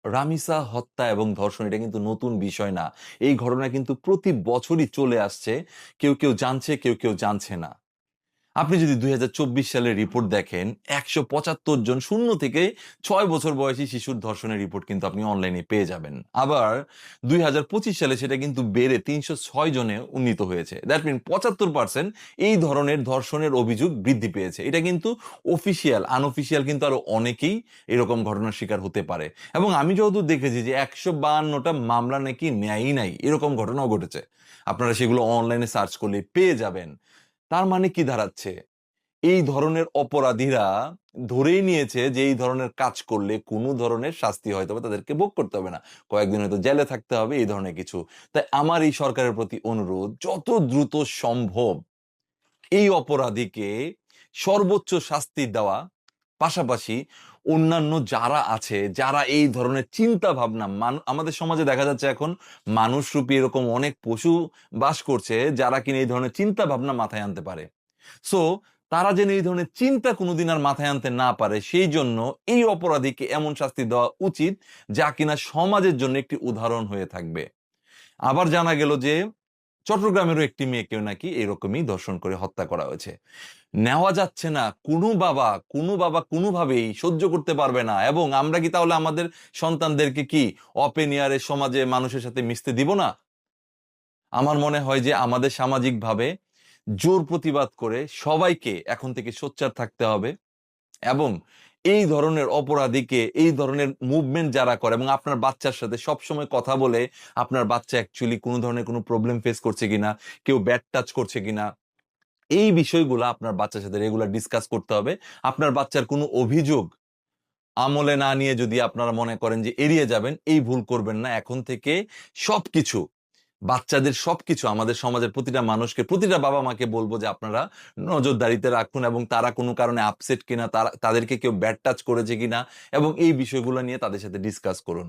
রামিসা হত্যা এবং ধর্ষণ এটা কিন্তু নতুন বিষয় না। এই ঘটনা কিন্তু প্রতি বছরই চলে আসছে। কেউ, কেউ জানছে, কেউ, কেউ জানছে না। আপনি যদি ২০২৪ সালের রিপোর্ট দেখেন, ১৭৫ জন ০ থেকে ৬ বছর বয়সী শিশুর ধর্ষণের রিপোর্ট কিন্তু আপনি অনলাইনে পেয়ে যাবেন। আবার ২০২৫ সালে সেটা কিন্তু বেড়ে ৩০৬ জনে উন্নীত হয়েছে। দ্যাট মিন ৭৫% এই ধরনের ধর্ষণের অভিযোগ বৃদ্ধি পেয়েছে। এটা কিন্তু অফিসিয়াল, আনঅফিসিয়াল কিন্তু আরো অনেকেই এরকম ঘটনার শিকার হতে পারে। এবং আমি যতদূর দেখেছি যে ১৫২টা মামলা নাকি নেয়ই নাই, এরকম ঘটনাও ঘটেছে। আপনারা সেগুলো অনলাইনে সার্চ করলে পেয়ে যাবেন। তার মানে কি দাঁড়াচ্ছে? এই ধরনের অপরাধীরা ধরেই নিয়েছে যে এই ধরনের কাজ করলে কোনো ধরনের শাস্তি হয়তোবা তাদেরকে ভোগ করতে হবে না। কয়েকদিন হয়তো জেলে থাকতে হবে এই ধরনের কিছু। তাই আমার এই সরকারের প্রতি অনুরোধ যত দ্রুত সম্ভব এই অপরাধীকে সর্বোচ্চ শাস্তি দেওয়া, পাশাপাশি অন্যান্য যারা আছে, যারা এই ধরনের চিন্তা ভাবনা আমাদের সমাজে দেখা যাচ্ছে এখন মানুষরূপী এরকম অনেক পশু বাস করছে যারা কিনা এই ধরনের চিন্তা ভাবনা মাথায় আনতে পারে। সো তারা যেন এই ধরনের চিন্তা কোনোদিন আর মাথায় আনতে না পারে সেই জন্য এই অপরাধীকে এমন শাস্তি দেওয়া উচিত যা কিনা সমাজের জন্য একটি উদাহরণ হয়ে থাকবে। আবার জানা গেল যে চট্টগ্রামেরও একটি মেয়েকেও নাকি এরকমই ধর্ষণ করে হত্যা করা হয়েছে। নেওয়া যাচ্ছে না। কোনো বাবা কোনোভাবেই সহ্য করতে পারবে না। এবং আমরা কি তাহলে আমাদের সন্তানদেরকে কি ওপেন এয়ারে সমাজে মানুষের সাথে মিশতে দিব না? আমার মনে হয় যে আমাদের সামাজিকভাবে জোর প্রতিবাদ করে সবাইকে এখন থেকে সোচ্চার থাকতে হবে এবং এই ধরনের অপরাধীকে এই ধরনের মুভমেন্ট যারা করে এবং আপনার বাচ্চার সাথে সবসময় কথা বলে আপনার বাচ্চা অ্যাকচুয়ালি কোনো ধরনের কোনো প্রবলেম ফেস করছে কিনা, কেউ ব্যাড টাচ করছে কিনা, এই বিষয়গুলো আপনার বাচ্চার সাথে রেগুলার ডিসকাস করতে হবে। আপনার বাচ্চার কোনো অভিযোগ আমলে না নিয়ে যদি আপনারা মনে করেন যে এড়িয়ে যাবেন, এই ভুল করবেন না। এখন থেকে সবকিছু বাচ্চাদের সবকিছু আমাদের সমাজের প্রতিটা মানুষকে, প্রতিটা বাবা-মাকে বলব যে আপনারা নজরদারিতে রাখুন এবং তারা কোনো কারণে আপসেট কিনা, তাদেরকে কেউ ব্যাড টাচ করেছে কিনা এবং এই বিষয়গুলো নিয়ে তাদের সাথে ডিসকাস করুন।